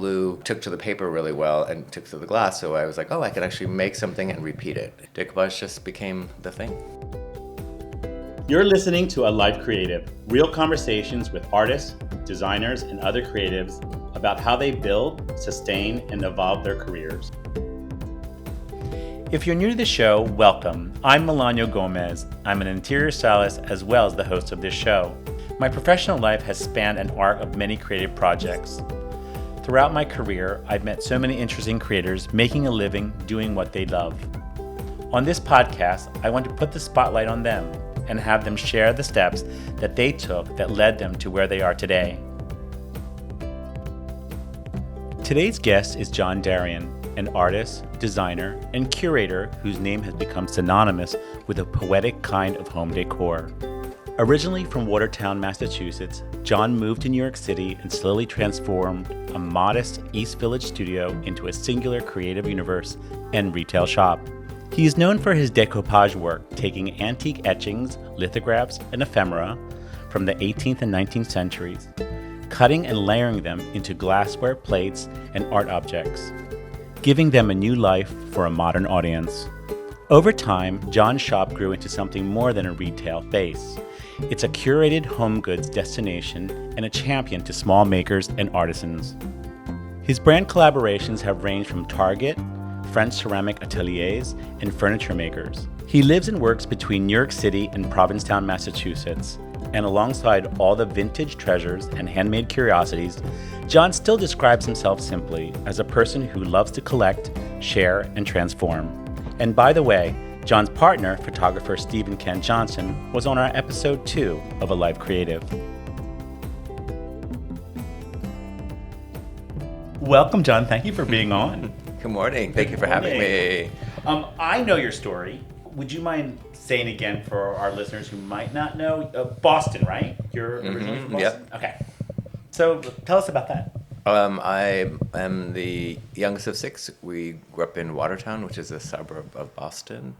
glue took to the paper really well and took to the glass, so I was like, oh, I could actually make something and repeat it. Decoupage just became the thing. You're listening to A Life Creative, real conversations with artists, designers, and other creatives about how they build, sustain, and evolve their careers. If you're new to the show, welcome. I'm Melano Gomez. I'm an interior stylist as well as the host of this show. My professional life has spanned an arc of many creative projects. Throughout my career, I've met so many interesting creators making a living doing what they love. On this podcast, I want to put the spotlight on them and have them share the steps that they took that led them to where they are today. Today's guest is John Derian, an artist, designer, and curator whose name has become synonymous with a poetic kind of home decor. Originally from Watertown, Massachusetts, John moved to New York City and slowly transformed a modest East Village studio into a singular creative universe and retail shop. He is known for his decoupage work, taking antique etchings, lithographs, and ephemera from the 18th and 19th centuries, cutting and layering them into glassware, plates, and art objects, giving them a new life for a modern audience. Over time, John's shop grew into something more than a retail base. It's a curated home goods destination and a champion to small makers and artisans. His brand collaborations have ranged from Target, French ceramic ateliers, and furniture makers. He lives and works between New York City and Provincetown, Massachusetts, and alongside all the vintage treasures and handmade curiosities, John still describes himself simply as a person who loves to collect, share, and transform. And by the way, John's partner, photographer Stephen Ken Johnson, was on our episode 2 of A Life Creative. Welcome, John. Thank you for being on. Good morning. Thank you for having me. I know your story. Would you mind saying again for our listeners who might not know? Boston, right? You're originally from Boston? Yep. Okay. So tell us about that. I am the youngest of 6. We grew up in Watertown, which is a suburb of Boston.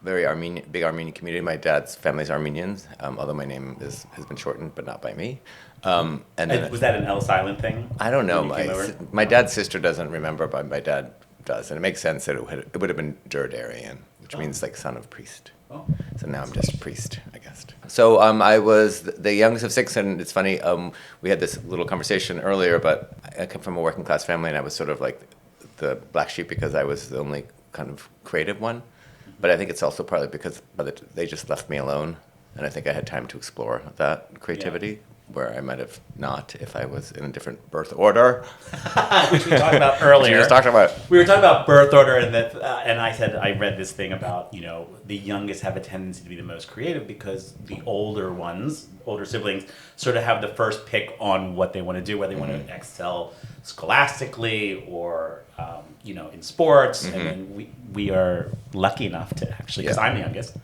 Very big Armenian community. My dad's family's Armenians, although my name has been shortened, but not by me. And then, was that an Ellis Island thing? I don't know. My dad's sister doesn't remember, but my dad does, and it makes sense that it would have been John Derian, which means like son of priest. Oh. So now I'm just a priest, I guess. So I was the youngest of 6, and it's funny, we had this little conversation earlier, but I come from a working class family, and I was sort of like the black sheep because I was the only kind of creative one. But I think it's also partly because they just left me alone, and I think I had time to explore that creativity, where I might have not if I was in a different birth order. Which we talked about earlier. We were talking about birth order, and I said I read this thing about, the youngest have a tendency to be the most creative because the older siblings, sort of have the first pick on what they want to do, whether they want to excel scholastically or in sports. And then we are lucky enough to actually, because I'm the youngest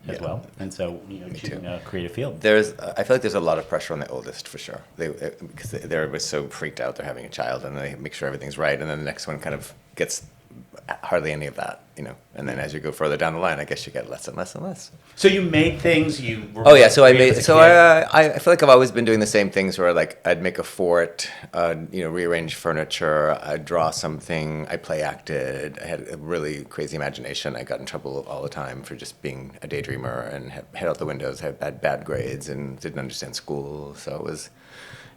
as well, and so choosing a creative field. I feel like there's a lot of pressure on the oldest for sure. Because they're so freaked out they're having a child, and they make sure everything's right, and then the next one kind of gets hardly any of that, and then as you go further down the line, I guess you get less and less and less. So you made things. I feel like I've always been doing the same things where like I'd make a fort, rearrange furniture, I'd draw something, I play acted. I had a really crazy imagination. I got in trouble all the time for just being a daydreamer and head out the windows, had bad grades and didn't understand school. So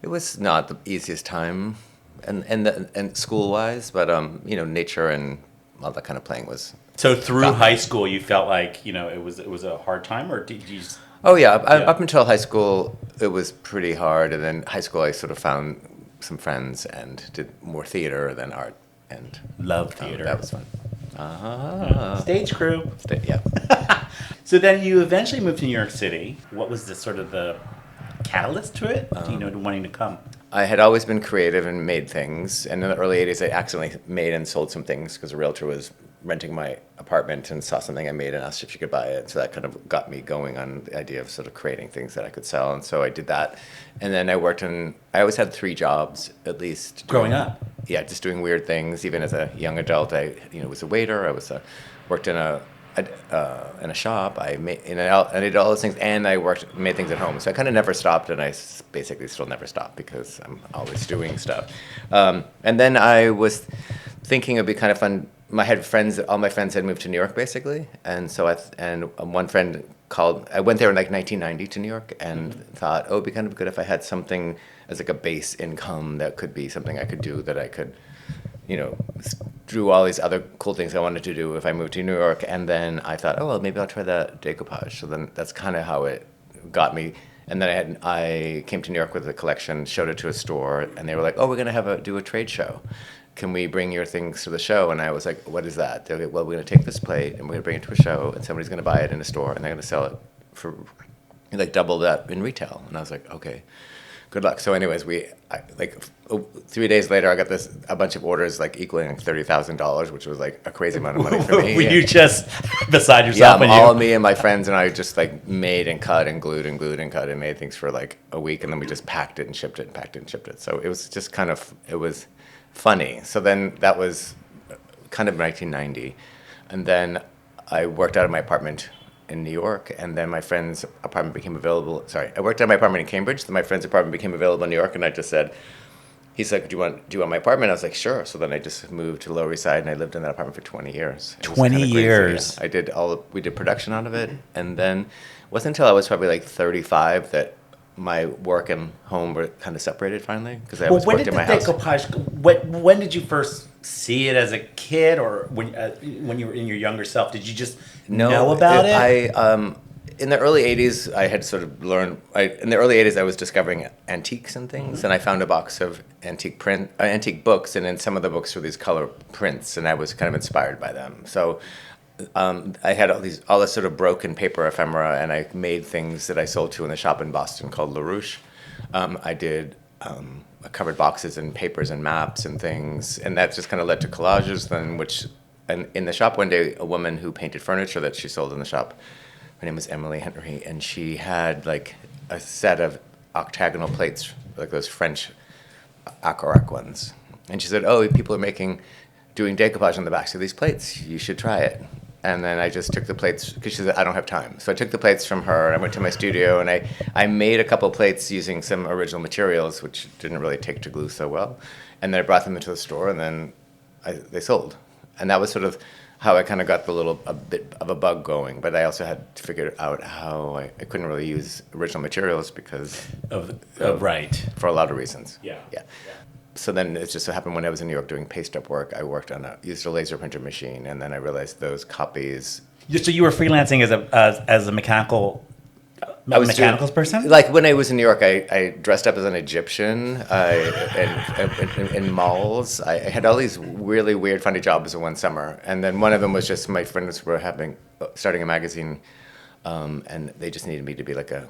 it was not the easiest time and school wise, but nature and all that kind of playing was. So through high school, you felt like it was a hard time, or did you? Up until high school, it was pretty hard, and then high school, I sort of found some friends and did more theater than art, and love theater. That was fun. Stage crew. Yeah. So then you eventually moved to New York City. What was the catalyst to it? To wanting to come? I had always been creative and made things, and in the early 80s I accidentally made and sold some things because a realtor was renting my apartment and saw something I made and asked if she could buy it. So that kind of got me going on the idea of sort of creating things that I could sell, and so I did that. And then I always had 3 jobs at least. Growing up? Yeah, just doing weird things. Even as a young adult, I was a waiter. I worked in a in a shop. I did all those things, and I made things at home. So I kind of never stopped, and basically still never stop because I'm always doing stuff. And then I was thinking it'd be kind of fun. All my friends had moved to New York basically, and so one friend called. I went there in like 1990 to New York, and thought, it'd be kind of good if I had something as like a base income that could be something I could do, that I could, do all these other cool things I wanted to do if I moved to New York. And then I thought, well, maybe I'll try the decoupage. So then that's kind of how it got me. And then I came to New York with a collection, showed it to a store, and they were like, oh, we're going to do a trade show. Can we bring your things to the show? And I was like, what is that? They're like, well, we're going to take this plate and we're going to bring it to a show, and somebody's going to buy it in a store, and they're going to sell it for like double that in retail. And I was like, okay, good luck. So anyways, 3 days later, I got a bunch of orders like equaling like $30,000, which was like a crazy amount of money for me. Were you just beside yourself? Yeah, all me and my friends and I just like made and cut and glued and glued and cut and made things for like a week, and then we just packed it and shipped it and packed it and shipped it. So it was just it was funny. So then that was kind of 1990, and then I worked out of my apartment in New York, and then my friend's apartment became available. Sorry, I worked at my apartment in Cambridge. Then my friend's apartment became available in New York, and I just said, he's like, do you want my apartment? I was like, sure. So then I just moved to Lower East Side, and I lived in that apartment for 20 years. 20 years. Yeah. We did production out of it, and then it wasn't until I was probably like 35 that my work and home were kind of separated finally, because I was worked in my house. When did you first see it, as a kid, or when you were in your younger self? Did you just know about it? In the early 80s, I had sort of learned. In the early 80s, I was discovering antiques and things, and I found a box of antique books, and in some of the books were these color prints, and I was kind of inspired by them. So I had all this sort of broken paper ephemera, and I made things that I sold to in the shop in Boston called LaRouche. I did covered boxes and papers and maps and things, and that just kind of led to collages. And in the shop one day, a woman who painted furniture that she sold in the shop, her name was Emily Henry, and she had like a set of octagonal plates, like those French acroac ones. And she said, oh, people are doing decoupage on the backs of these plates. You should try it. And then I just took the plates, because she said, I don't have time. So I took the plates from her, and I went to my studio, and I made a couple plates using some original materials, which didn't really take to glue so well. And then I brought them into the store, and then they sold. And that was sort of how I kind of got a bit of a bug going. But I also had to figure out how I couldn't really use original materials because right, for a lot of reasons. Yeah. So then it just so happened when I was in New York doing paste up work, I used a laser printer machine, and then I realized those copies. So you were freelancing as a mechanical person? Like when I was in New York, I dressed up as an Egyptian in malls. I had all these really weird, funny jobs in one summer, and then one of them was just my friends were starting a magazine, and they just needed me to be like a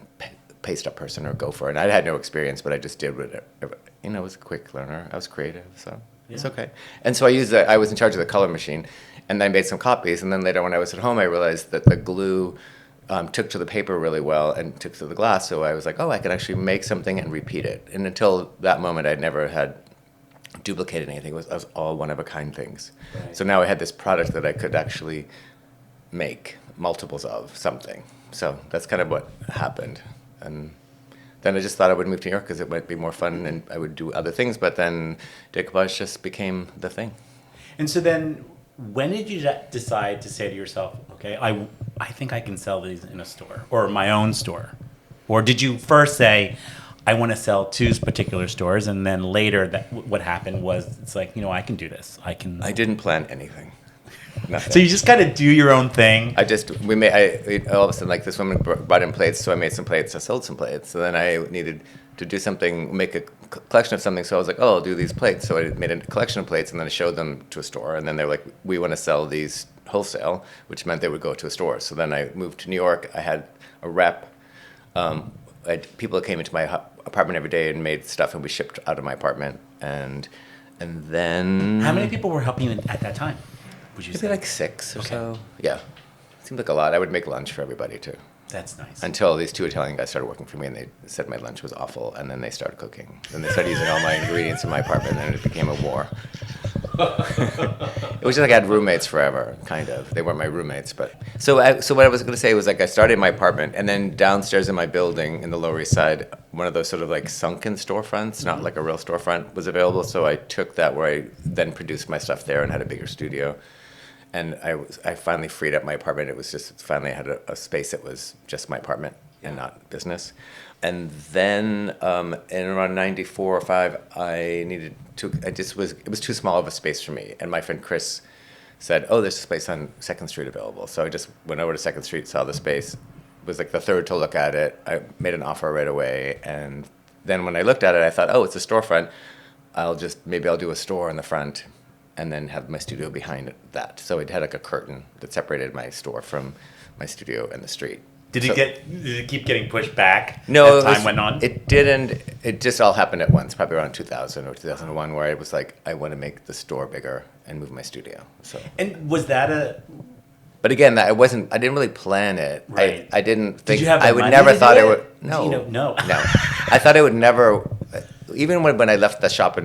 paste up person or gopher, and I had no experience, but I just did whatever. I was a quick learner. I was creative, so it's okay. And so I was in charge of the color machine, and I made some copies. And then later, when I was at home, I realized that the glue took to the paper really well and took to the glass. So I was like, oh, I could actually make something and repeat it. And until that moment, I'd never had duplicated anything. It was all one-of-a-kind things. Right. So now I had this product that I could actually make multiples of something. So that's kind of what happened. And then I just thought I would move to New York because it might be more fun and I would do other things. But then decoupage just became the thing. And so then when did you decide to say to yourself, okay, I think I can sell these in a store or my own store? Or did you first say, I want to sell to particular stores, and then later what happened was it's like, I can do this. I didn't plan anything. Nothing. So you just kind of do your own thing. All of a sudden, like this woman brought in plates, so I made some plates. I sold some plates. So then I needed to do something, make a collection of something. So I was like, I'll do these plates. So I made a collection of plates, and then I showed them to a store. And then they were like, we want to sell these wholesale, which meant they would go to a store. So then I moved to New York. I had a rep. I had people that came into my apartment every day and made stuff, and we shipped out of my apartment. And then... How many people were helping you at that time? Maybe like 6 or so. Yeah. Seemed like a lot. I would make lunch for everybody, too. That's nice. Until these 2 Italian guys started working for me, and they said my lunch was awful, and then they started cooking. Then they started using all my ingredients in my apartment, and it became a war. It was just like I had roommates forever, kind of. They weren't my roommates, but so what I was going to say was like I started in my apartment, and then downstairs in my building in the Lower East Side, one of those sort of like sunken storefronts, not like a real storefront, was available. So I took that where I then produced my stuff there and had a bigger studio. And I finally freed up my apartment. It was just finally I had a space that was just my apartment and not business. And then in around 94 or 5, it was too small of a space for me. And my friend Chris said, oh, there's a space on 2nd Street available. So I just went over to 2nd Street, saw the space, was like the third to look at it. I made an offer right away. And then when I looked at it, I thought, oh, it's a storefront. Maybe I'll do a store in the front and then have my studio behind that. So it had like a curtain that separated my store from my studio and the street. Did it keep getting pushed back no, as time went on? It didn't. It just all happened at once, probably around 2000 or 2001, where it was like, I want to make the store bigger and move my studio. So. And was that But again, I didn't really plan it. Right. I didn't think. Did you have the I would money never to thought do it would. it? No. No. I thought it would never. Even when I left the shop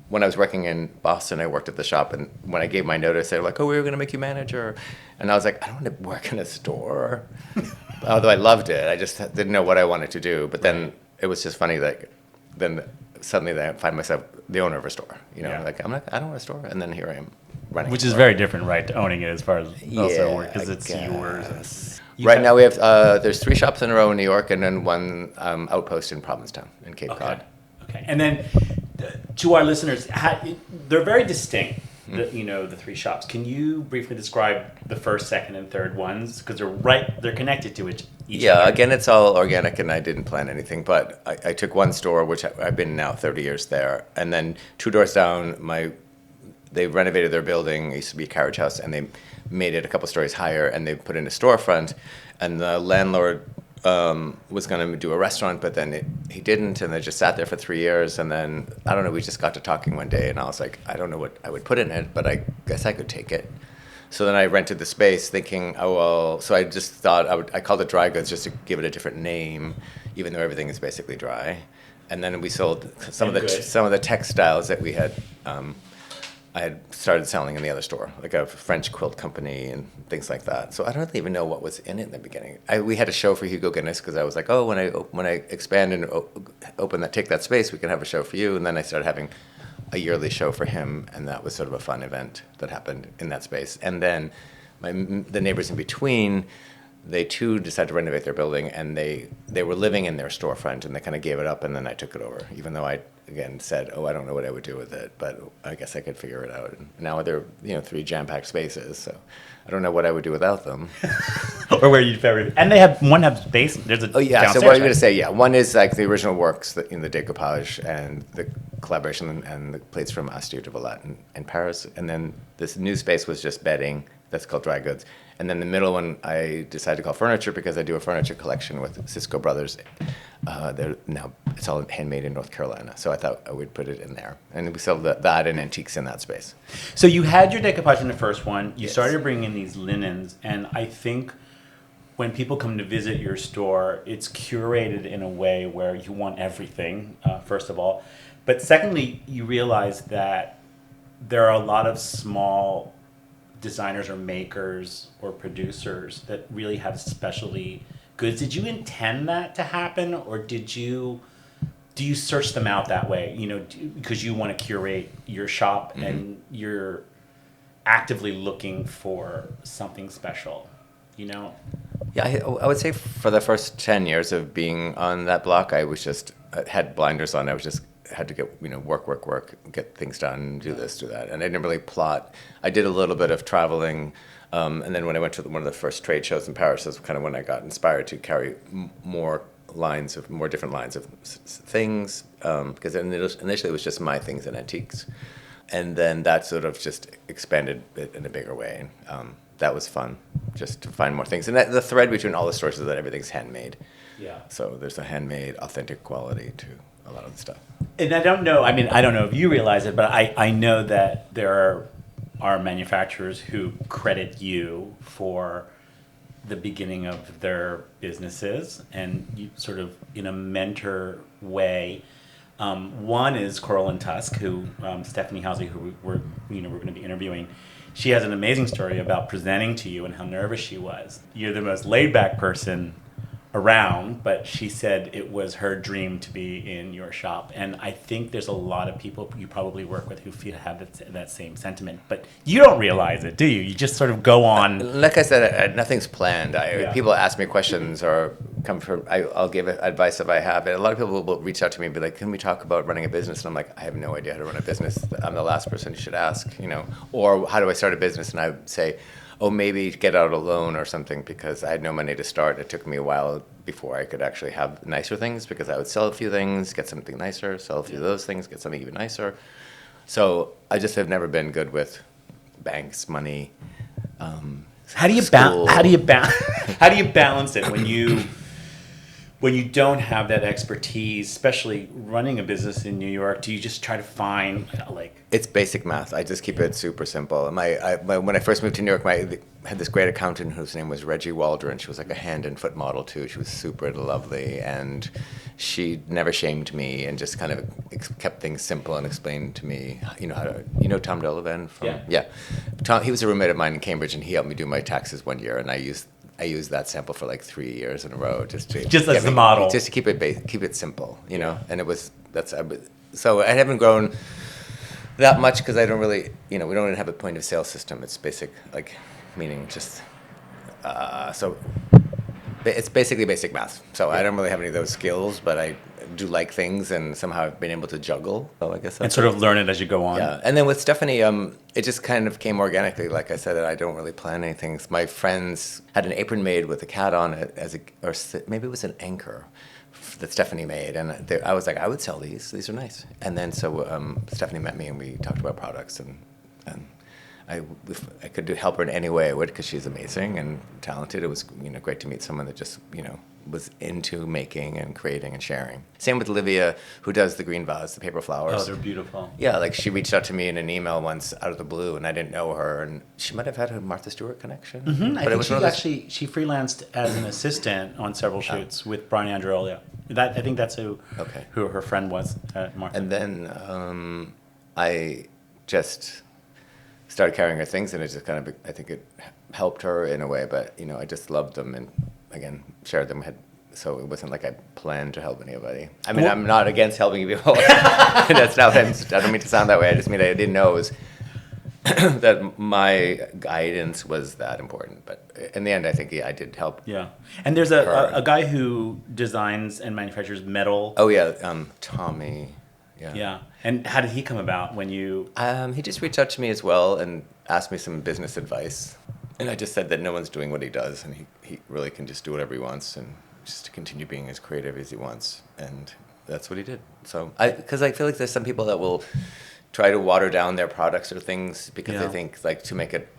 when I was working in Boston, I worked at the shop, and when I gave my notice, they were like, "Oh, we were going to make you manager," and I was like, "I don't want to work in a store." Although I loved it, I just didn't know what I wanted to do. But then it was just funny, like then suddenly I find myself the owner of a store. Like I don't want a store, and then here I am running. Which is very different, right? Owning it as far as also work because it's yours. yours. Right now we have there's 3 shops in a row in New York, and then 1 outpost in Provincetown in Cape Cod. Okay, and then to our listeners, they're very distinct. The 3 shops. Can you briefly describe the first, second, and third ones? Because they're connected to each other. Again, it's all organic, and I didn't plan anything. But I took 1 store, which I've been now 30 years there, and then 2 doors down, they renovated their building. It used to be a carriage house, and they made it a couple stories higher, and they put in a storefront. And the landlord was going to do a restaurant, but then he didn't, and they just sat there for 3 years. And then, I don't know, we just got to talking one day, and I was like, I don't know what I would put in it, but I guess I could take it. So then I rented the space thinking, so I just thought I called it dry goods just to give it a different name, even though everything is basically dry. And then we sold some of the textiles that we had, I had started selling in the other store, like a French quilt company and things like that. So I don't really even know what was in it in the beginning. We had a show for Hugo Guinness because I was like, oh, when I expand and take that space, we can have a show for you. And then I started having a yearly show for him, and that was sort of a fun event that happened in that space. And then the neighbors in between, they too decided to renovate their building, and they were living in their storefront, and they kind of gave it up, and then I took it over, even though I again said, I don't know what I would do with it, but I guess I could figure it out. And now they're 3 jam-packed spaces, so I don't know what I would do without them. Or where you'd ever. And one have space. There's a. Oh yeah. Downstairs, So what are you going to say? Yeah, one is like the original works in the decoupage and the collaboration and the plates from Astir de Valette in Paris, and then this new space was just bedding. That's called dry goods. And then the middle one I decided to call furniture because I do a furniture collection with Cisco Brothers. It's all handmade in North Carolina, so I thought I would put it in there. And we sell that and antiques in that space. So you had your decoupage in the first one. You Yes. started bringing in these linens, and I think when people come to visit your store, it's curated in a way where you want everything, first of all. But secondly, you realize that there are a lot of small designers or makers or producers that really have specialty goods. Did you intend that to happen, or do you search them out that way, because you want to curate your shop and you're actively looking for something special, Yeah, I would say for the first 10 years of being on that block, I had blinders on. I was just had to get, work, get things done, do this, do that. And I didn't really plot. I did a little bit of traveling. And then when I went to one of the first trade shows in Paris, that's kind of when I got inspired to carry more different lines of things. Because initially it was just my things and antiques. And then that sort of just expanded it in a bigger way. That was fun, just to find more things. And the thread between all the stores is that everything's handmade. Yeah. So there's a handmade, authentic quality to a lot of the stuff. And I don't know if you realize it, but I know that there are manufacturers who credit you for the beginning of their businesses, and you sort of, in a mentor way, One is Coral and Tusk, who Stephanie Housey, who we're going to be interviewing. She has an amazing story about presenting to you and how nervous she was. You're the most laid back person around, but she said it was her dream to be in your shop. And I think there's a lot of people you probably work with who have that same sentiment, but you don't realize it, do you? You just sort of go on. Like I said, nothing's planned. Yeah. People ask me questions or come from, I'll give advice if I have it. A lot of people will reach out to me and be like, can we talk about running a business? And I'm like, I have no idea how to run a business. I'm the last person you should ask, or how do I start a business? And I would say, oh, maybe get out a loan or something, because I had no money to start. It took me a while before I could actually have nicer things, because I would sell a few things, get something nicer, sell a few of those things, get something even nicer. So I just have never been good with banks, money. How do you balance it when you don't have that expertise, especially running a business in New York? Do you just try to find It's basic math. I just keep it super simple. When I first moved to New York, I had this great accountant whose name was Reggie Waldron. She was like a hand and foot model too. She was super lovely, and she never shamed me and just kind of kept things simple and explained to me, how to, Tom Delavan from Tom. He was a roommate of mine in Cambridge, and he helped me do my taxes one year, and I used that sample for like 3 years in a row just as the model, just to keep it simple, and so I haven't grown that much because I don't really, we don't even have a point of sale system. It's basic, meaning just, so it's basically basic math. So I don't really have any of those skills, but I do like things, and somehow I've been able to juggle. So I guess and sort of learn it as you go on. Yeah, and then with Stephanie, it just kind of came organically. Like I said, I don't really plan anything. My friends had an apron made with a cat on it, or maybe it was an anchor that Stephanie made, and I was like, I would sell these. These are nice. And then so Stephanie met me, and we talked about products, and if I could help her in any way, I would, because she's amazing and talented. It was great to meet someone that just was into making and creating and sharing. Same with Olivia, who does the green vase, the paper flowers. Oh, they're beautiful. Yeah, she reached out to me in an email once out of the blue, and I didn't know her, and she might have had a Martha Stewart connection. Mm-hmm. I think she freelanced as an assistant on several shoots with Brian Andreola. I think that's who her friend was, Martha. And then I just started carrying her things, and it just kind of, I think it helped her in a way, but I just loved them, and again shared them. So it wasn't like I planned to help anybody. I mean, I'm not against helping people. That's not. I don't mean to sound that way. I just mean I didn't know it was that my guidance was that important. But in the end, I think I did help. Yeah, and there's a guy who designs and manufactures metal. Oh yeah, Tommy. Yeah. Yeah. And how did he come about when you... He just reached out to me as well and asked me some business advice. And I just said that no one's doing what he does, and he really can just do whatever he wants and just to continue being as creative as he wants. And that's what he did. So, because I feel like there's some people that will try to water down their products or things because they think to make it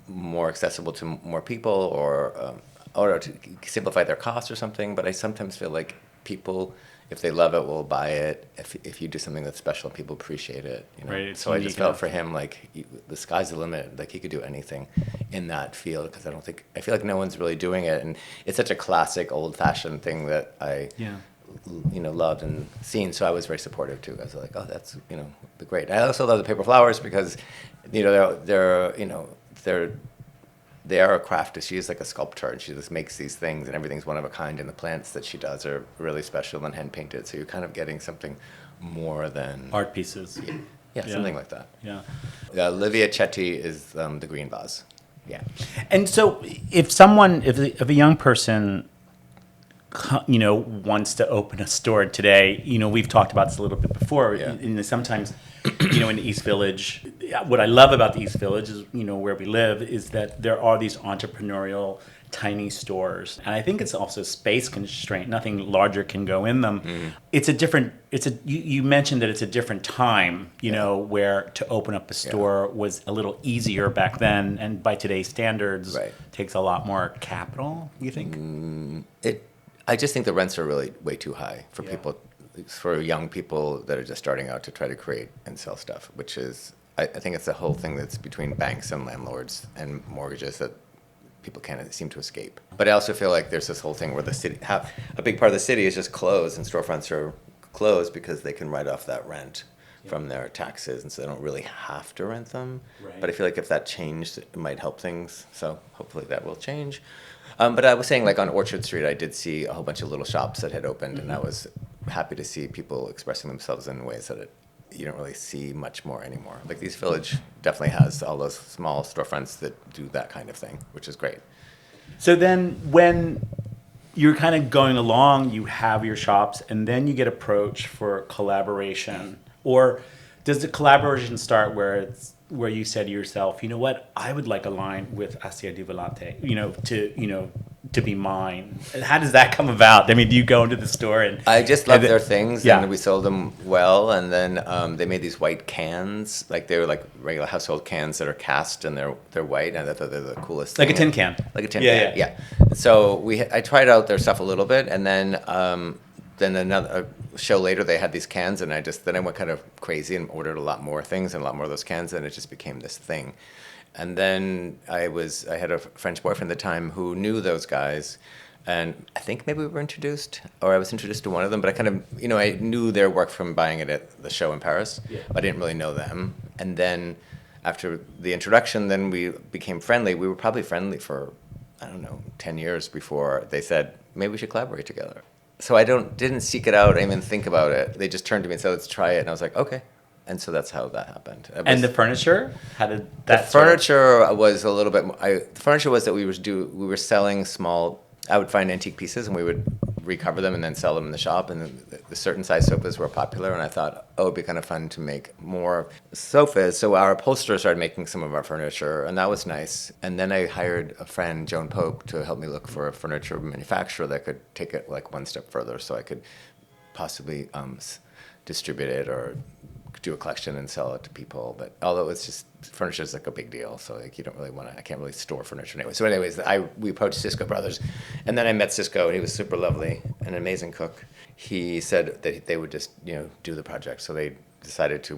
more accessible to more people or to simplify their costs or something. But I sometimes feel like people, if they love it, will buy it. If you do something that's special, people appreciate it. Right, so I just felt for him the sky's the limit. He could do anything in that field, because I feel like no one's really doing it, and it's such a classic, old-fashioned thing that I loved and seen. So I was very supportive too. I was like, oh, that's great. I also love the paper flowers because they are a craft. She's like a sculptor, and she just makes these things, and everything's one of a kind, and the plants that she does are really special and hand painted, so you're kind of getting something more than art pieces. Yeah, something like that. Yeah. Olivia Chetty is the green vase. Yeah. And so if a young person wants to open a store today, we've talked about this a little bit before. Yeah. Sometimes in the East Village, what I love about the East Village is, where we live, is that there are these entrepreneurial tiny stores. And I think it's also space constraint. Nothing larger can go in them. Mm. You mentioned that it's a different time, where to open up a store was a little easier back then. And by today's standards, takes a lot more capital, you think? I just think the rents are really way too high for people, for young people that are just starting out to try to create and sell stuff, which is, I think it's the whole thing that's between banks and landlords and mortgages that people can't seem to escape. But I also feel like there's this whole thing where the city, a big part of the city is just closed and storefronts are close because they can write off that rent from their taxes, and so they don't really have to rent them. Right. But I feel like if that changed, it might help things. So hopefully that will change. But I was saying, like on Orchard Street, I did see a whole bunch of little shops that had opened, and I was happy to see people expressing themselves in ways that you don't really see much more anymore. Like the East Village definitely has all those small storefronts that do that kind of thing, which is great. So then when you're kind of going along, you have your shops, and then you get approached for collaboration. Or does the collaboration start where you said to yourself, you know what, I would like a line with Assia di Volante, to be mine. How does that come about? I mean, do you go into the store and I just loved their things, Yeah. and we sold them well. And then they made these white cans, like they were like regular household cans that are cast, and they're white, and I thought they're the coolest like thing. a tin can? Like a tin can, yeah. So I tried out their stuff a little bit, and then another show later they had these cans, and then I went kind of crazy and ordered a lot more things and a lot more of those cans, and it just became this thing. And then I had a French boyfriend at the time who knew those guys, and I think maybe we were introduced, or I was introduced to one of them, but I kind of, I knew their work from buying it at the show in Paris, but I didn't really know them. And then after the introduction, then we became friendly. We were probably friendly for, 10 years before they said, maybe we should collaborate together. So I didn't seek it out, I didn't even think about it. They just turned to me and said, let's try it. And I was like, okay. And so that's how that happened. And the furniture? How did that? The furniture was a little bit. The furniture was that we were selling small. I would find antique pieces, and we would recover them and then sell them in the shop. And the certain size sofas were popular, and I thought, it'd be kind of fun to make more sofas. So our upholsterer started making some of our furniture, and that was nice. And then I hired a friend, Joan Pope, to help me look for a furniture manufacturer that could take it like one step further, so I could possibly distribute it or do a collection and sell it to people. But although it's just, furniture is like a big deal, so like you don't really want to, I can't really store furniture anyway. So anyways, we approached Cisco Brothers, and then I met Cisco, and he was super lovely, an amazing cook. He said that they would just, do the project. So they decided to,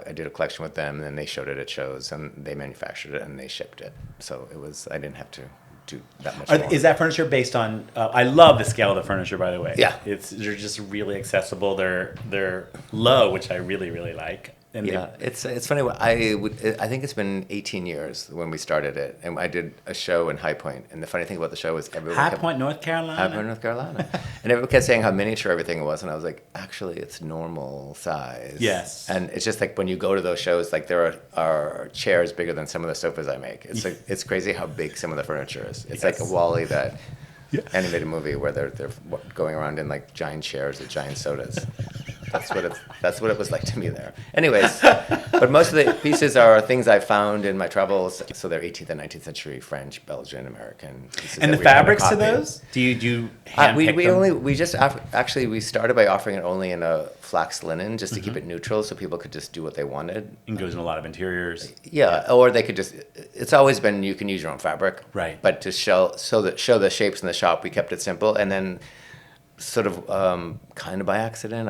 I did a collection with them, and then they showed it at shows, and they manufactured it, and they shipped it. So I didn't have to do that much more. Is that furniture based on? I love the scale of the furniture, by the way. Yeah, they're just really accessible. They're low, which I really really like. And it's funny. I think it's been 18 years when we started it, and I did a show in High Point. And the funny thing about the show was High Point, North Carolina, and everyone kept saying how miniature everything was, and I was like, actually, it's normal size. Yes. And it's just like when you go to those shows, like there are chairs bigger than some of the sofas I make. It's like it's crazy how big some of the furniture is. It's like a Wall-E that. Yeah. Animated movie where they're going around in like giant chairs with giant sodas. That's what it was like to me there. Anyways, but most of the pieces are things I found in my travels. So they're 18th and 19th century French, Belgian, American pieces. And the fabrics to those? Do you hand pick them? We started by offering it only in a flax linen just to keep it neutral, so people could just do what they wanted. And goes in a lot of interiors. Yeah, or they could just. It's always been you can use your own fabric, right? But to show the shapes in the shop, we kept it simple, and then. Sort of kind of by accident,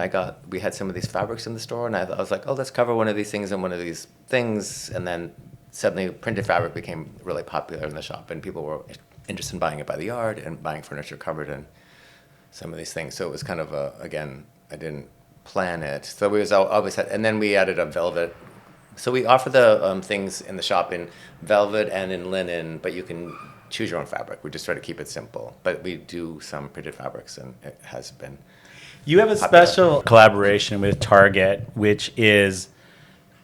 we had some of these fabrics in the store, and I was like, let's cover one of these things and one of these things, and then suddenly printed fabric became really popular in the shop, and people were interested in buying it by the yard and buying furniture covered in some of these things. So it was kind of again, I didn't plan it, so we always had, and then we added a velvet. So we offer the things in the shop in velvet and in linen, but you can choose your own fabric. We just try to keep it simple, but we do some printed fabrics, and it has been. You have a special collaboration with Target, which is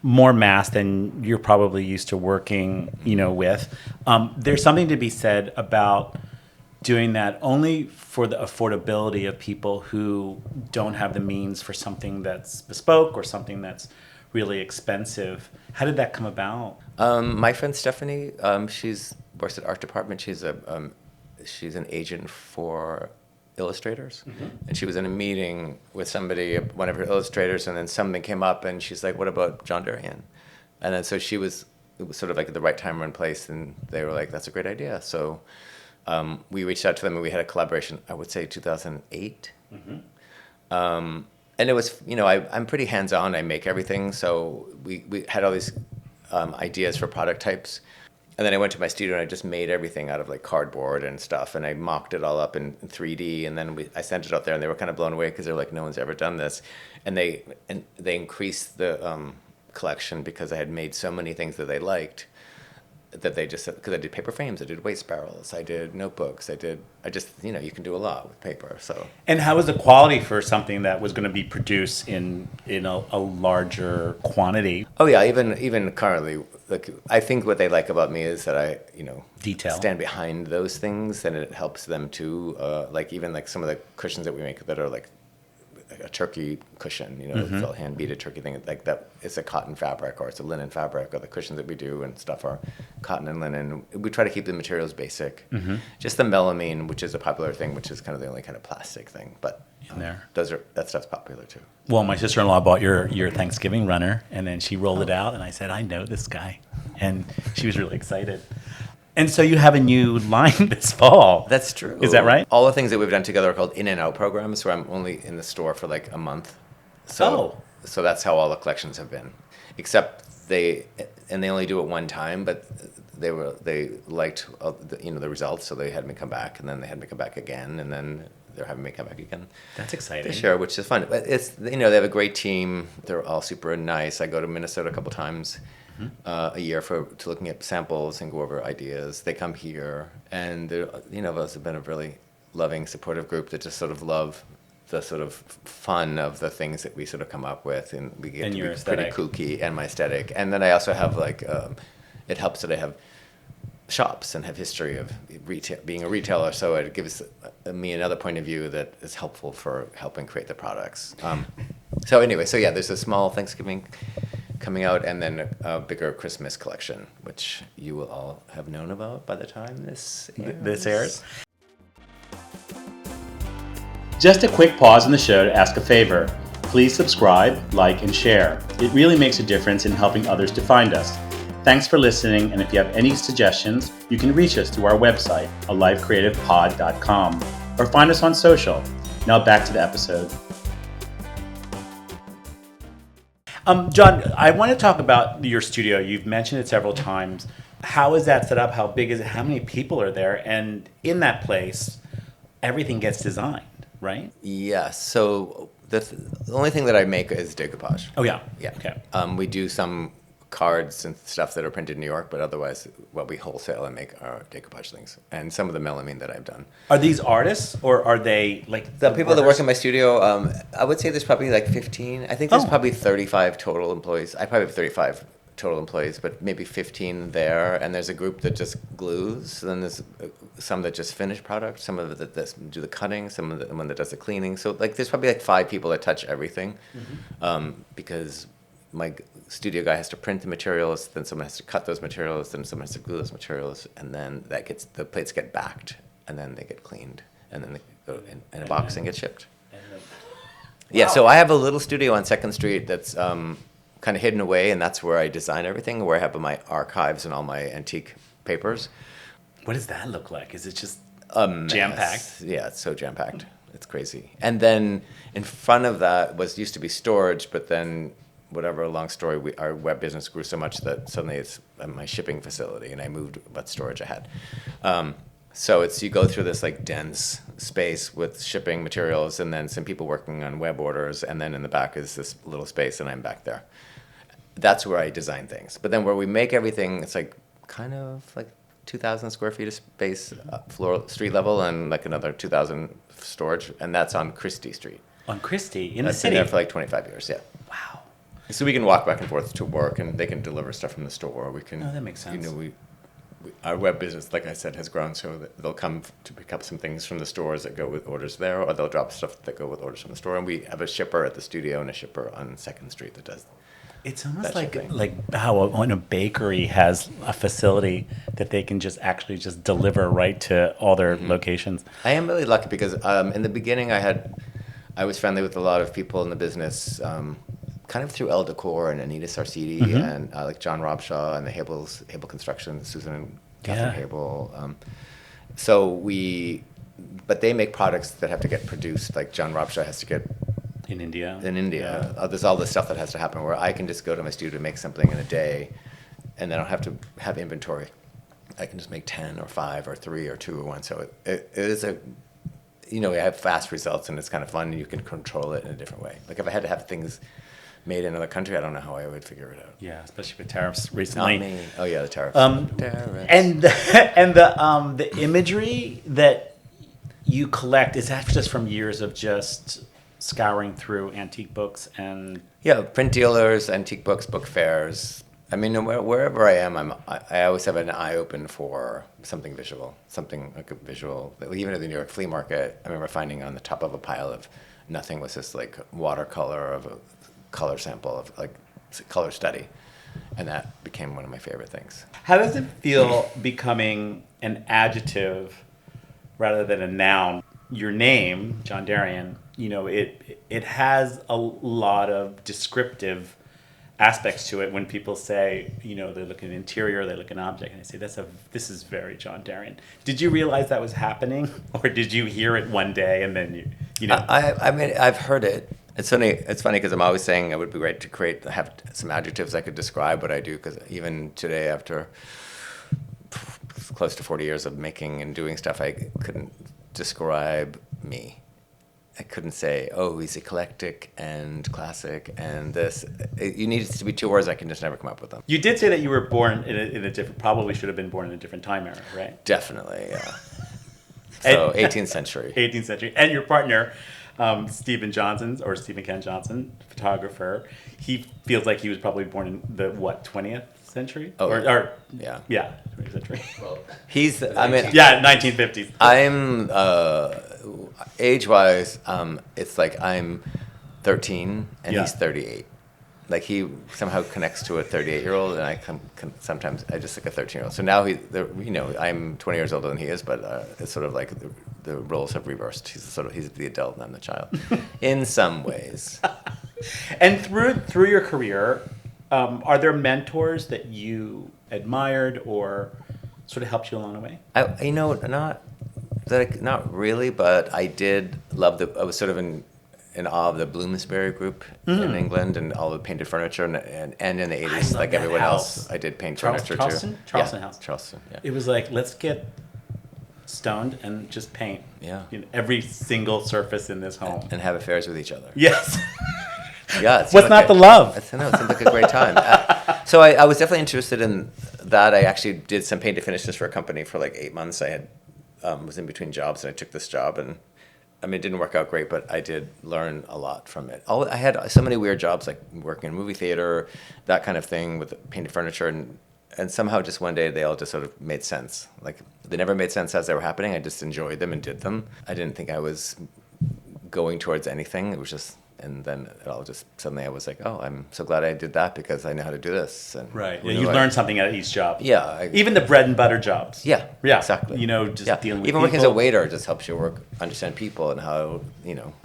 more mass than you're probably used to working, with. There's something to be said about doing that only for the affordability of people who don't have the means for something that's bespoke or something that's really expensive. How did that come about? My friend Stephanie, she's works at art department. She's an agent for illustrators, and she was in a meeting with somebody, one of her illustrators, and then something came up, and she's like, "What about John Derian?" And then so it was sort of like at the right time and place, and they were like, "That's a great idea." So we reached out to them, and we had a collaboration. I would say 2008. And it was, I'm pretty hands-on. I make everything, so we had all these ideas for product types. And then I went to my studio and I just made everything out of like cardboard and stuff, and I mocked it all up in 3D, and then I sent it out there, and they were kind of blown away because they're like, no one's ever done this, and they increased the collection because I had made so many things that they liked, that they just, because I did paper frames, I did waste barrels, I did notebooks, I just, you can do a lot with paper. So. And how was the quality for something that was going to be produced in a larger quantity? Oh yeah, even currently, like, I think what they like about me is that I, Detail. stand behind those things, and it helps them too. Like even like some of the cushions that we make that are like a turkey cushion, it's all hand beaded turkey thing, like that. It's a cotton fabric or it's a linen fabric, or the cushions that we do and stuff are cotton and linen. We try to keep the materials basic. Just the melamine, which is a popular thing, which is kind of the only kind of plastic thing, but in there, that stuff's popular too. Well, my sister-in-law bought your Thanksgiving runner, and then she rolled it out, and I said, I know this guy, and she was really excited. And so you have a new line this fall. That's true. Is that right? All the things that we've done together are called in and out programs, where I'm only in the store for like a month. So that's how all the collections have been. Except they only do it one time, but they liked the results, so they had me come back, and then they had me come back again, and then they're having me come back again. That's exciting. Sure, which is fun. But it's they have a great team. They're all super nice. I go to Minnesota a couple times a year to looking at samples and go over ideas. They come here, and those have been a really loving, supportive group that just sort of love the sort of fun of the things that we sort of come up with, and we get to be pretty kooky, and my aesthetic. And then I also have like it helps that I have shops and have history of retail, being a retailer, so it gives me another point of view that is helpful for helping create the products. So anyway, there's a small Thanksgiving coming out, and then a bigger Christmas collection, which you will all have known about by the time this airs. Just a quick pause in the show to ask a favor. Please subscribe, like, and share. It really makes a difference in helping others to find us. Thanks for listening, and if you have any suggestions, you can reach us through our website, alivecreativepod.com, or find us on social. Now back to the episode. John, I want to talk about your studio. You've mentioned it several times. How is that set up? How big is it? How many people are there? And in that place, everything gets designed, right? Yes. So the only thing that I make is decoupage. Oh, yeah. Yeah. Okay. We do some cards and stuff that are printed in New York, but otherwise what we wholesale and make are decoupage things, and some of the melamine that I've done. Are these artists, or are they like the people that work in my studio? I would say there's probably like 15. I think there's probably 35 total employees. I probably have 35 total employees, but maybe 15 there, and there's a group that just glues, then there's some that just finish product, some of it that do the cutting, some of the one that does the cleaning. So like there's probably like 5 people that touch everything, because my studio guy has to print the materials, then someone has to cut those materials, then someone has to glue those materials, and then the plates get backed, and then they get cleaned, and then they go in a box and get shipped. Yeah, so I have a little studio on 2nd Street that's kind of hidden away, and that's where I design everything, where I have my archives and all my antique papers. What does that look like? Is it just jam-packed? Yeah, it's so jam-packed. It's crazy. And then in front of that used to be storage, but then whatever, long story, our web business grew so much that suddenly it's my shipping facility, and I moved what storage I had. So you go through this like dense space with shipping materials, and then some people working on web orders, and then in the back is this little space, and I'm back there. That's where I design things. But then where we make everything, it's like kind of like 2,000 square feet of space, street level, and like another 2,000 storage, and that's on Christie Street. On Christie, in the city? I've been there for like 25 years, yeah. Wow. So we can walk back and forth to work, and they can deliver stuff from the store. We can. Oh, that makes sense. Our web business, like I said, has grown so that they'll come to pick up some things from the stores that go with orders there, or they'll drop stuff that go with orders from the store. And we have a shipper at the studio and a shipper on 2nd Street that does. It's almost like how when a bakery has a facility that they can just actually just deliver right to all their locations. I am really lucky because in the beginning I was friendly with a lot of people in the business. Kind of through El Decor and Anita Sarcidi and like John Robshaw and the Habel Construction, Susan and Catherine Habel. But they make products that have to get produced. Like John Robshaw has to get in India. There's all this stuff that has to happen where I can just go to my studio and make something in a day, and I don't have to have inventory. I can just make 10 or 5 or 3 or 2 or 1. So it is a, you know, I have fast results and it's kind of fun and you can control it in a different way. Like if I had to have things made in another country, I don't know how I would figure it out. Yeah, especially with tariffs recently. Not me. Oh yeah, the tariffs. Tariffs. And the imagery that you collect, is that just from years of just scouring through antique books and Yeah, print dealers, antique books, book fairs. I mean, wherever I am, I always have an eye open for something visual, something like a visual. Even at the New York Flea Market, I remember finding on the top of a pile of nothing was this like watercolor of a color sample of like color study, and that became one of my favorite things. How does it feel becoming an adjective rather than a noun? Your name, John Derian, you know, it has a lot of descriptive aspects to it. When people say, you know, they look at an interior, they look at an object, and they say, this is very John Derian. Did you realize that was happening, or did you hear it one day and then you know? I mean, I've heard it. It's funny because I'm always saying it would be great to have some adjectives I could describe what I do, because even today, after close to 40 years of making and doing stuff, I couldn't describe me. I couldn't say, oh, he's eclectic and classic and this. You need it to be 2 words. I can just never come up with them. You did say that you were born in a different, probably should have been born in a different time era, right? Definitely, yeah. So 18th century. 18th century. And your partner, Stephen Ken Johnson, photographer, he feels like he was probably born in the, 20th century? Oh, yeah, 20th century. Well, I mean... Yeah, 1950s. I'm, age-wise, it's like I'm 13 and he's 38. Like he somehow connects to a 38-year-old, and I sometimes I just like a 13-year-old. So now I'm 20 years older than he is, but it's sort of like the roles have reversed. He's the adult and I'm the child, in some ways. And through your career, are there mentors that you admired or sort of helped you along the way? Not really, but I did love I was sort of in awe of the Bloomsbury group in England and all the painted furniture, and in the 80s, like everyone else, I did paint furniture Charleston? too. Charleston House. Charleston, yeah. It was like, let's get stoned and just paint every single surface in this home. And have affairs with each other. Yes. Yeah. What's not the love? It seemed like a great time. So I was definitely interested in that. I actually did some painted finishes for a company for like 8 months. I had was in between jobs, and I took this job, and I mean, it didn't work out great, but I did learn a lot from it. I had so many weird jobs, like working in movie theater, that kind of thing with painted furniture, and somehow just one day they all just sort of made sense. Like they never made sense as they were happening. I just enjoyed them and did them. I didn't think I was going towards anything. It was just, and then it all just suddenly I was like, oh, I'm so glad I did that because I know how to do this. And right. Yeah, you learned something at each job. Yeah. Even the bread and butter jobs. Yeah. Yeah. Exactly. You know, just dealing with even people. working as a waiter just helps you understand people and how,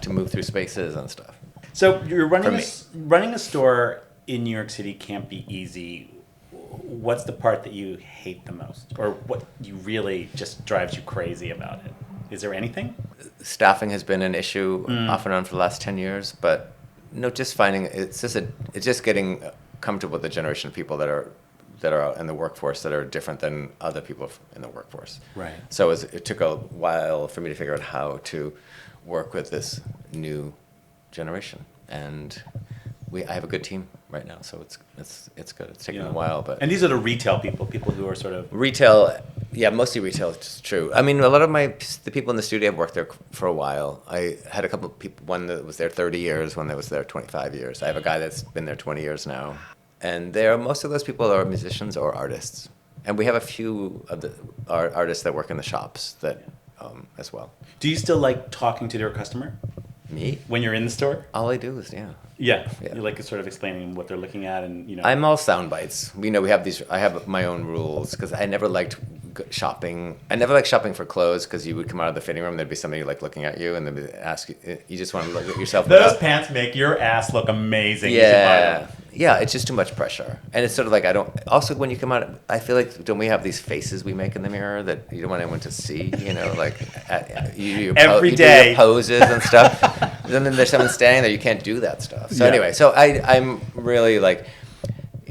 to move through spaces and stuff. So you're running a store in New York City can't be easy. What's the part that you hate the most, or what you really just drives you crazy about it? Is there anything? Staffing has been an issue off and on for the last 10 years, but just finding it's just getting comfortable with the generation of people that are out in the workforce that are different than other people in the workforce. Right. So it took a while for me to figure out how to work with this new generation, and I have a good team right now, so it's good. It's taken a while, but and these are the retail people who are sort of retail. Yeah, mostly retail. It's true. I mean, a lot of the people in the studio have worked there for a while. I had a couple of people. One that was there 30 years, one that was there 25 years. I have a guy that's been there 20 years now, and most of those people are musicians or artists, and we have a few of our artists that work in the shops that as well. Do you still like talking to your customer? Me? When you're in the store? All I do is, Yeah. You like sort of explaining what they're looking at, and I'm all sound bites. We have these. I have my own rules because I never liked shopping. I never liked shopping for clothes because you would come out of the fitting room, there'd be somebody like looking at you, and they'd ask you. You just want to look at yourself. Those pants make your ass look amazing. Yeah. Yeah, it's just too much pressure. And it's sort of like also when you come out, I feel like, don't we have these faces we make in the mirror that you don't want anyone to see, like every day. Do your poses and stuff. And then there's someone standing there, you can't do that stuff. So anyway, so I'm really like,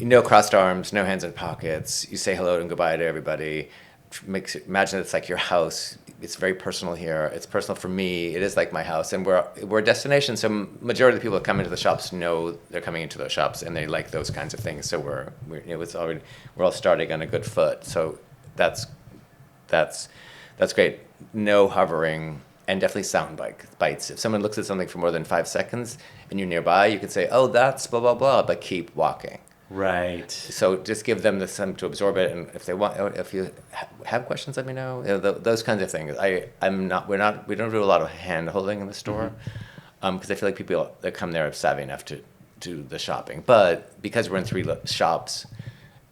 No crossed arms, no hands in pockets. You say hello and goodbye to everybody. Imagine it's like your house. It's very personal here. It's personal for me. It is like my house, and we're a destination. So majority of the people that come into the shops know they're coming into those shops, and they like those kinds of things. So we're all starting on a good foot. So that's great. No hovering, and definitely sound bites. If someone looks at something for more than 5 seconds and you're nearby, you can say, "Oh, that's blah blah blah," but keep walking. Right. So just give them the time to absorb it, and if they want, if you have questions, let me know. Those kinds of things. We don't do a lot of hand holding in the store, because I feel like people that come there are savvy enough to do the shopping. But because we're in 3 shops,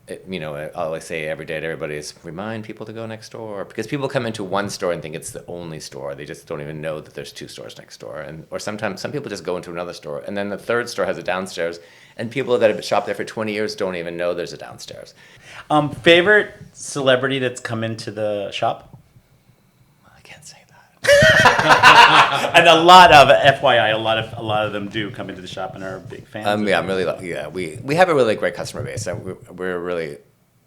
I always say every day to everybody is remind people to go next door, because people come into one store and think it's the only store. They just don't even know that there's 2 stores next door, or sometimes some people just go into another store, and then the third store has a downstairs. And people that have shopped there for 20 years don't even know there's a downstairs. Favorite celebrity that's come into the shop? I can't say that. And a lot of FYI, a lot of them do come into the shop and are big fans. I'm really lucky. Yeah, we have a really great customer base. We're really,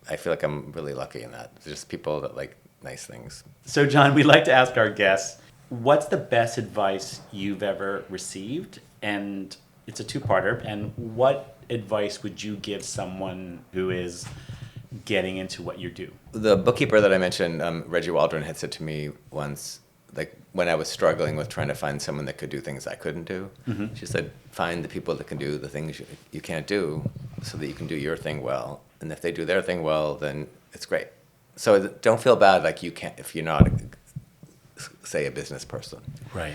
I feel like I'm really lucky in that. There's just people that like nice things. So, John, we like to ask our guests, what's the best advice you've ever received? And it's a 2-parter. And what advice would you give someone who is getting into what you do? The bookkeeper that I mentioned, Reggie Waldron, had said to me once, like when I was struggling with trying to find someone that could do things I couldn't do, she said, find the people that can do the things you can't do so that you can do your thing well. And if they do their thing well, then it's great. So don't feel bad like you can't, if you're not, say, a business person. Right.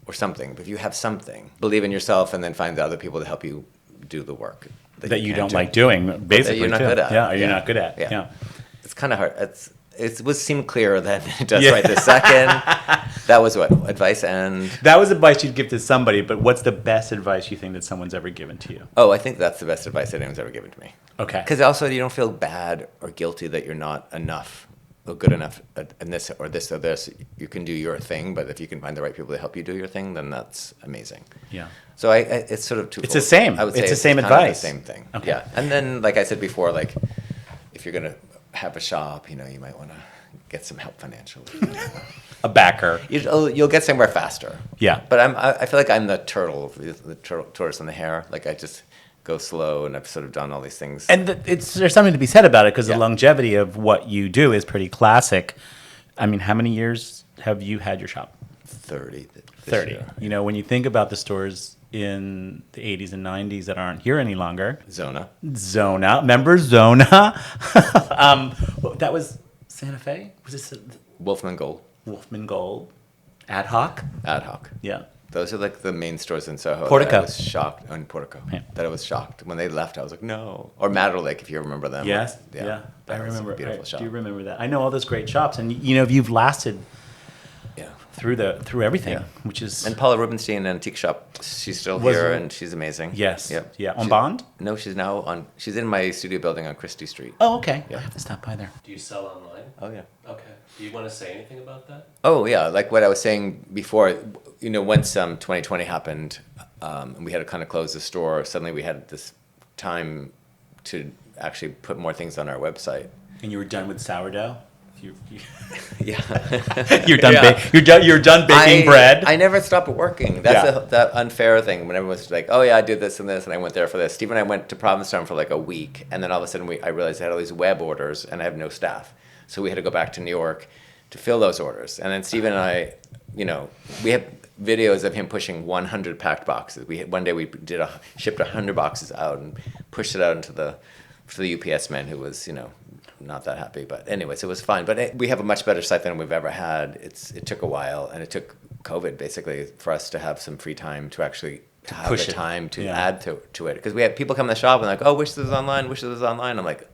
Or something. But if you have something, believe in yourself, and then find the other people to help you do the work that you don't like doing, basically. That you're not good at. Yeah, you're not good at. Yeah. It's kind of hard. It would seem clearer than it does right this second. That was what advice, and that was advice you'd give to somebody. But what's the best advice you think that someone's ever given to you? Oh, I think that's the best advice that anyone's ever given to me. Okay. Because also you don't feel bad or guilty that you're not enough or good enough in this or this or this. You can do your thing, but if you can find the right people to help you do your thing, then that's amazing. Yeah. So it's sort of twofold. It's the same. I would say it's the same kind advice. Of the same thing. Okay. Yeah. And then, like I said before, like if you're gonna have a shop, you might want to get some help financially. A backer. You'll get somewhere faster. Yeah. But I feel like I'm the tortoise and the hare. Like I just go slow, and I've sort of done all these things. And there's something to be said about it, because the longevity of what you do is pretty classic. I mean, how many years have you had your shop? 30. 30. Year. When you think about the stores in the 80s and 90s that aren't here any longer. Zona. Remember Zona? That was Santa Fe? Was this Wolfman Gold. Wolfman Gold. Ad Hoc? Ad Hoc. Yeah. Those are like the main stores in Soho. Portico. I was shocked. In Portico. Yeah. That I was shocked. When they left, I was like, no. Or Madder Lake, if you remember them. Yes. Yeah. I remember. Beautiful shop. Do you remember that? I know all those great shops. And, you've lasted through everything, which is... And Paula Rubenstein, Antique Shop, she's still here, and she's amazing. Yes. Yep. Yeah. On Bond? No, she's in my studio building on Christie Street. Oh, okay. Yeah. I have to stop by there. Do you sell online? Oh, yeah. Okay. Do you want to say anything about that? Oh, yeah. Like what I was saying before, once 2020 happened, and we had to kind of close the store, suddenly we had this time to actually put more things on our website. And you were done with sourdough? Yeah. You're done. You're done baking bread. I never stopped working. That's that unfair thing. When everyone's like, "Oh yeah, I did this and this, and I went there for this." Steve and I went to Provincetown for like a week, and then all of a sudden I realized I had all these web orders, and I have no staff, so we had to go back to New York to fill those orders. And then Steve and I, we have videos of him pushing 100 packed boxes. One day we shipped 100 boxes out and pushed it out for the UPS man, who was not that happy, but anyways, it was fine. But we have a much better site than we've ever had. It took a while, and it took COVID basically for us to have some free time to actually have the time to add to it. Because we had people come in the shop and like, oh, wish this was online. I'm like,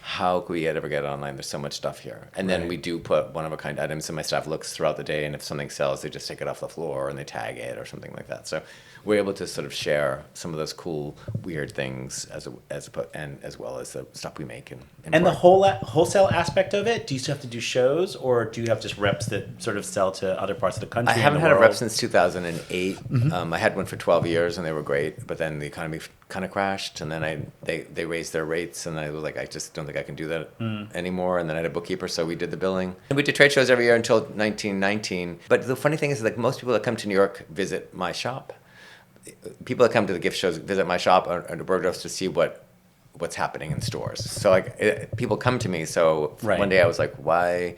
how could we ever get it online? There's so much stuff here. And then we do put one-of-a-kind items, and my staff looks throughout the day, and if something sells, they just take it off the floor and they tag it or something like that. So we're able to sort of share some of those cool, weird things as well as the stuff we make. And the whole wholesale aspect of it, do you still have to do shows, or do you have just reps that sort of sell to other parts of the country? I haven't had a rep since 2008. I had one for 12 years, and they were great, but then the economy kind of crashed, and then they raised their rates, and I was like, I just don't think I can do that anymore. And then I had a bookkeeper, so we did the billing. And we did trade shows every year until 1919. But the funny thing is, like, most people that come to New York visit my shop. People that come to the gift shows visit my shop or the Bergdorf's to see what's happening in stores. So like people come to me. So one day I was like, why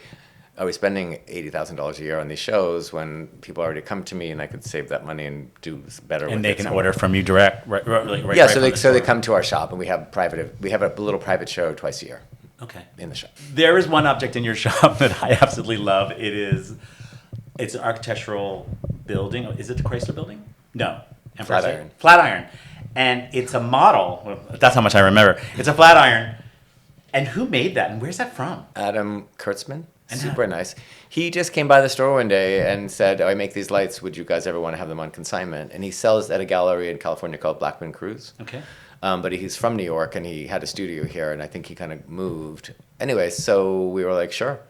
are we spending $80,000 a year on these shows when people already come to me and I could save that money and do better? And they can order from you direct, right? Yeah, so they come to our shop and we have a little private show twice a year. Okay. In the shop. There is one object in your shop that I absolutely love. It's an architectural building. Is it the Chrysler Building? No. Flatiron. Flatiron. And it's a model. Well, that's how much I remember. It's a Flatiron. And who made that? And where's that from? Adam Kurtzman. Super nice. He just came by the store one day and said, I make these lights. Would you guys ever want to have them on consignment? And he sells at a gallery in California called Blackman Cruise. Okay. But he's from New York, and he had a studio here, and I think he kind of moved. Anyway, so we were like, sure.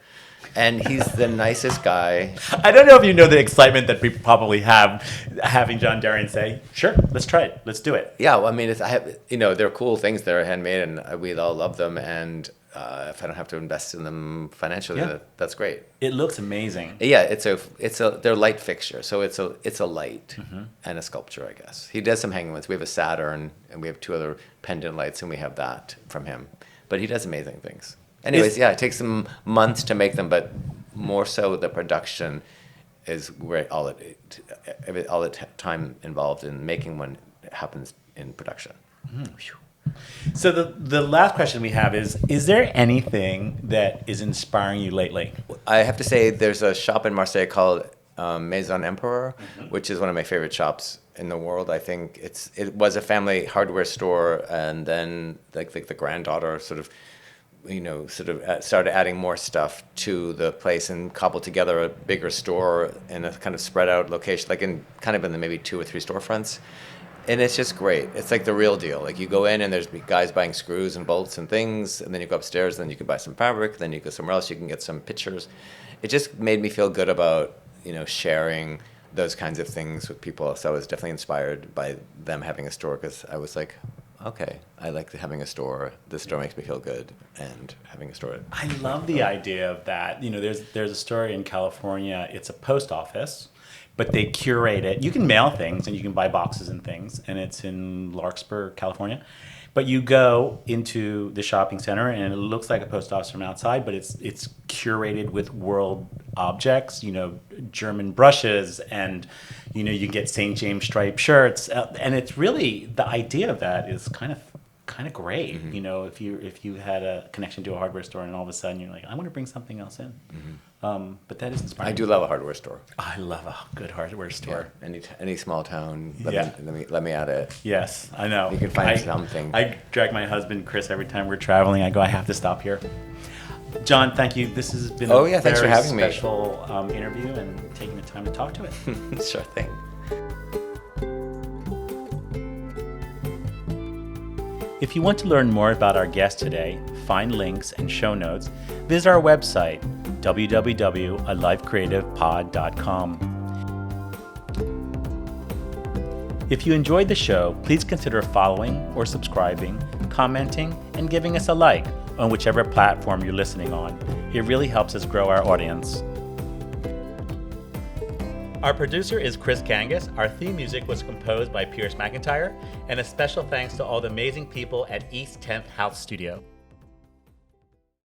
And he's the nicest guy. I don't know if you know the excitement that people probably have having John Derian say, sure, let's try it. Let's do it. Yeah, well, I mean, they're cool things. They're handmade, and we all love them. And if I don't have to invest in them financially, that's great. It looks amazing. Yeah, they're light fixture. So it's a light and a sculpture, I guess. He does some hanging ones. We have a Saturn, and we have 2 other pendant lights, and we have that from him. But he does amazing things. Anyways, it takes them months to make them, but more so the production is where all the time involved in making one happens in production. So the last question we have is there anything that is inspiring you lately? I have to say there's a shop in Marseille called Maison Emperor, which is one of my favorite shops in the world. I think it was a family hardware store, and then like the granddaughter sort of started adding more stuff to the place and cobbled together a bigger store in a kind of spread out location, like in the maybe 2 or 3 storefronts. And it's just great. It's like the real deal. Like you go in and there's guys buying screws and bolts and things, and then you go upstairs, then you can buy some fabric, then you go somewhere else, you can get some pictures. It just made me feel good about, sharing those kinds of things with people. So I was definitely inspired by them having a store, because I was like, okay, I like having a store. This store makes me feel good, and having a store. I love the idea of that. There's a story in California. It's a post office, but they curate it. You can mail things and you can buy boxes and things, and it's in Larkspur, California. But you go into the shopping center and it looks like a post office from outside, but it's curated with world objects, German brushes, and you get St. James striped shirts, and it's really, the idea of that is kind of great. If you had a connection to a hardware store and all of a sudden you're like, I want to bring something else in. But that is inspiring. I do love a hardware store. I love a good hardware store. Yeah. Any small town, let me at it. Yes, I know. You can find something. I drag my husband Chris every time we're traveling. I go, I have to stop here. John, thank you. This has been a thanks for very having special interview and taking the time to talk to it. Sure thing. If you want to learn more about our guest today, find links and show notes, visit our website, www.alivecreativepod.com. If you enjoyed the show, please consider following or subscribing, commenting, and giving us a like on whichever platform you're listening on. It really helps us grow our audience. Our producer is Chris Kangas. Our theme music was composed by Pierce McIntyre, and a special thanks to all the amazing people at East 10th House Studio.